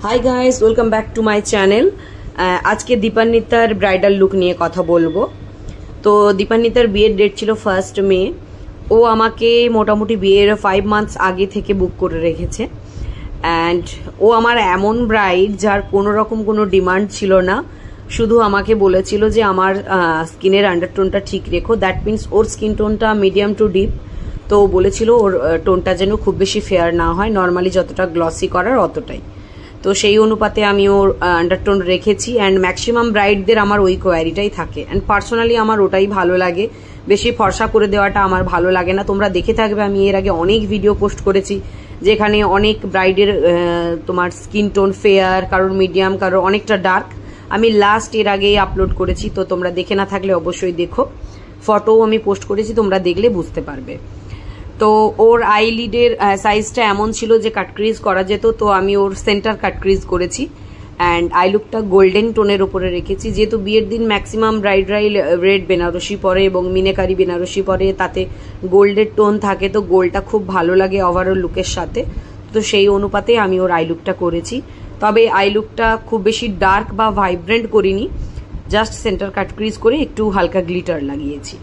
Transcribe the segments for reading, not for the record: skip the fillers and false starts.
Hi guys, welcome back to my channel. আজকে দীপান্বিতার bridal look নিয়ে কথা বলবো। তো দীপান্বিতার বিয়ের ডেট ছিল 1 মে। ও আমাকে মোটামুটি বিয়ের 5 মান্থস আগে থেকে বুক করে রেখেছে। অ্যান্ড ও আমার এমন ব্রাইড যার কোনো রকম কোনো ডিমান্ড ছিল না, শুধু আমাকে বলেছিল যে আমার স্কিনের আন্ডারটোনটা ঠিক রেখো। দ্যাট মিনস ওর স্কিন টোনটা মিডিয়াম টু ডিপ, তো বলেছিল ওর টোনটা যেন খুব বেশি ফেয়ার না হয়, নর্মালি যতটা গ্লসি করার অতটাই। তো সেই অনুপাতে আমি ওর আন্ডারটোন রেখেছি। অ্যান্ড ম্যাক্সিমাম ব্রাইডদের আমার ওই কোয়ারিটাই থাকে। অ্যান্ড পার্সোনালি আমার ওটাই ভালো লাগে, বেশি ফর্সা করে দেওয়াটা আমার ভালো লাগে না। তোমরা দেখে থাকবে আমি এর আগে অনেক ভিডিও পোস্ট করেছি যেখানে অনেক ব্রাইডের তোমার স্কিন টোন ফেয়ার, কারোর মিডিয়াম, কারোর অনেকটা ডার্ক। আমি লাস্ট এর আগেই আপলোড করেছি, তো তোমরা দেখে না থাকলে অবশ্যই দেখো। ফটোও আমি পোস্ট করেছি, তোমরা দেখলে বুঝতে পারবে। তো ওর আইলিডের সাইজটা এমন ছিল যে কাটক্রিজ করা যেত, তো আমি ওর সেন্টার কাটক্রিজ করেছি। অ্যান্ড আই লুকটা গোল্ডেন টোনের উপরে রেখেছি, যেহেতু বিয়ের দিন ম্যাক্সিমাম ব্রাইডরাই রেড বেনারসি পরে এবং মিনেকারি বেনারসি পরে, তাতে গোল্ডের টোন থাকে, তো গোল্ডটা খুব ভালো লাগে ওভারঅল লুকের সাথে। তো সেই অনুপাতে আমি ওর আই লুকটা করেছি। তবে আই লুকটা খুব বেশি ডার্ক বা ভাইব্রেন্ট করিনি, জাস্ট সেন্টার কাটক্রিজ করে একটু হালকা গ্লিটার লাগিয়েছি।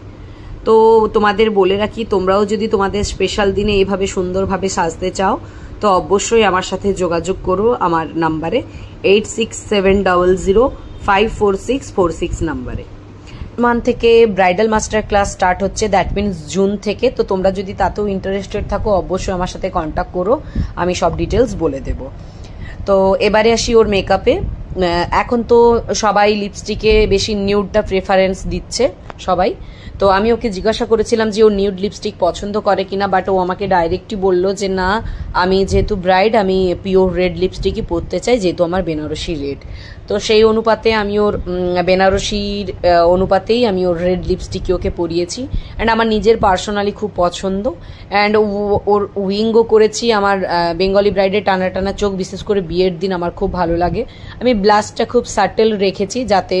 তো তোমাদের বলে রাখি, তোমরাও যদি তোমাদের স্পেশাল দিনে এভাবে সুন্দরভাবে সাজতে চাও তো অবশ্যই আমার সাথে যোগাযোগ করো আমার নাম্বারে 8670054646 নাম্বারে। মান থেকে ব্রাইডাল মাস্টার ক্লাস স্টার্ট হচ্ছে, দ্যাট মিনস জুন থেকে। তো তোমরা যদি তাতেও ইন্টারেস্টেড থাকো অবশ্যই আমার সাথে কন্ট্যাক্ট করো, আমি সব ডিটেলস বলে দেব। তো এবারে আসি ওর মেকআপে। এখন তো সবাই লিপস্টিকে বেশি নিউডটা প্রেফারেন্স দিচ্ছে সবাই। তো আমি ওকে জিজ্ঞাসা করেছিলাম যে ও নিউড লিপস্টিক পছন্দ করে কিনা, বাট ও আমাকে ডাইরেক্টই বললো যে না, আমি যেহেতু ব্রাইড আমি পিওর রেড লিপস্টিকই পরতে চাই, যেহেতু আমার বেনারসি রেড। তো সেই অনুপাতে আমি ওর বেনারসির অনুপাতেই আমি ওর রেড লিপস্টিকই ওকে পরিয়েছি। অ্যান্ড আমার নিজের পার্সোনালি খুব পছন্দ। অ্যান্ড ওর উইঙ্গও করেছি। আমার বেঙ্গলি ব্রাইডের টানা টানা চোখ বিশেষ করে বিয়ের দিন আমার খুব ভালো লাগে। আমি ব্লাশটা খুব সাটেল রেখেছি যাতে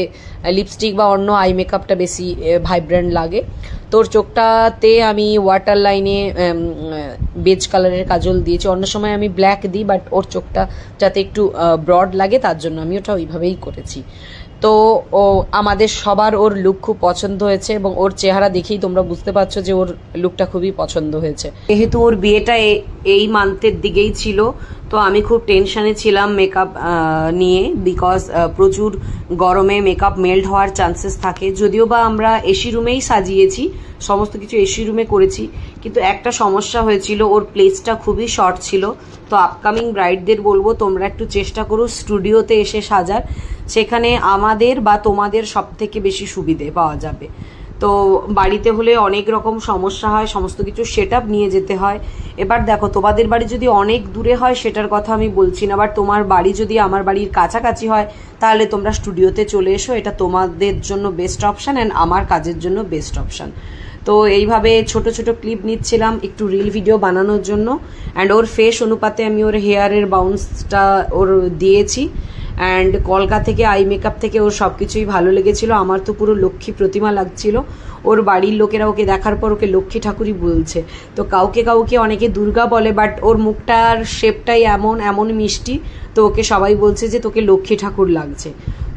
লিপস্টিক বা অন্য আই মেকআপটা বেশি ভাইব্রেন্ট লাগে। তোর চোখটাতে আমি ওয়াটার লাইনে বেজ কালারের কাজল দিয়েছি। অন্য সময় আমি ব্ল্যাক দিই, বাট ওর চোখটা যাতে একটু ব্রড লাগে তার জন্য আমি ওটা ওইভাবেই করেছি। তো ও আমাদের সবার ওর লুক খুব পছন্দ হয়েছে এবং ওর চেহারা দেখেই তোমরা বুঝতে পারছো যে ওর লুকটা খুবই পছন্দ হয়েছে। যেহেতু ওর বিয়েটা এই মান্থের দিকেই ছিল, তো আমি খুব টেনশনে ছিলাম মেকআপ নিয়ে, বিকজ প্রচুর গরমে মেকআপ মেল্ট হওয়ার চান্সেস থাকে। যদিও বা আমরা এসি রুমেই সাজিয়েছি, সমস্ত কিছু এসি রুমে করেছি, কিন্তু একটা সমস্যা হয়েছিল, ওর প্লেসটা খুবই শর্ট ছিল। তো আপকামিং ব্রাইডদের বলবো তোমরা একটু চেষ্টা করো স্টুডিওতে এসে সাজার, সেখানে আমাদের বা তোমাদের সব থেকে বেশি সুবিধে পাওয়া যাবে। তো বাড়িতে হলে অনেক রকম সমস্যা হয়, সমস্ত কিছু সেট আপ নিয়ে যেতে হয়। এবার দেখো, তোমাদের বাড়ি যদি অনেক দূরে হয় সেটার কথা আমি বলছি না, বাট তোমার বাড়ি যদি আমার বাড়ির কাছাকাছি হয় তাহলে তোমরা স্টুডিওতে চলে এসো, এটা তোমাদের জন্য বেস্ট অপশান অ্যান্ড আমার কাজের জন্য বেস্ট অপশান। তো এইভাবে ছোট ছোট ক্লিপ নিচ্ছিলাম একটু রিল ভিডিও বানানোর জন্য। অ্যান্ড ওর ফেস অনুপাতে আমি ওর হেয়ারের বাউন্সটা ওর দিয়েছি। অ্যান্ড কলকা থেকে আই মেকআপ থেকে ওর সব কিছুই ভালো লেগেছিল। আমার তো পুরো লক্ষ্মী প্রতিমা লাগছিল। ওর বাড়ির লোকেরা ওকে দেখার পর ওকে লক্ষ্মী ঠাকুরই বলছে। তো কাউকে কাউকে অনেকে দুর্গা বলে, বাট ওর মুখটার শেপটাই এমন মিষ্টি, তো ওকে সবাই বলছে যে তোকে লক্ষ্মী ঠাকুর লাগছে।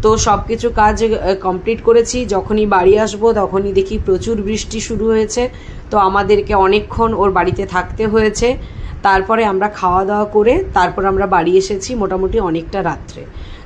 তো সব কিছু কাজ কমপ্লিট করেছি। যখনই বাড়ি আসবো তখনই দেখি প্রচুর বৃষ্টি শুরু হয়েছে, তো আমাদেরকে অনেকক্ষণ ওর বাড়িতে থাকতে হয়েছে। তারপরে আমরা খাওয়া দাওয়া করে তারপর আমরা বাড়ি এসেছি মোটামুটি অনেকটা রাত্রে।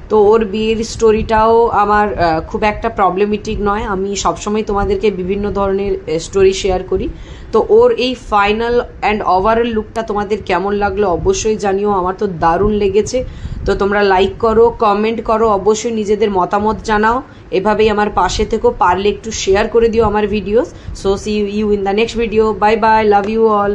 তো ওর বিয়ের স্টোরিটাও আমার খুব একটা প্রবলেমেটিক নয়, আমি সবসময় তোমাদেরকে বিভিন্ন ধরনের স্টোরি শেয়ার করি। তো ওর এই ফাইনাল অ্যান্ড ওভারঅল লুকটা তোমাদের কেমন লাগলো অবশ্যই জানিও। আমার তো দারুণ লেগেছে। তো তোমরা লাইক করো, কমেন্ট করো, অবশ্যই নিজেদের মতামত জানাও। এভাবেই আমার পাশে থেকো, পারলে একটু শেয়ার করে দিও আমার videos. So see you in the next video. Bye bye, love you all.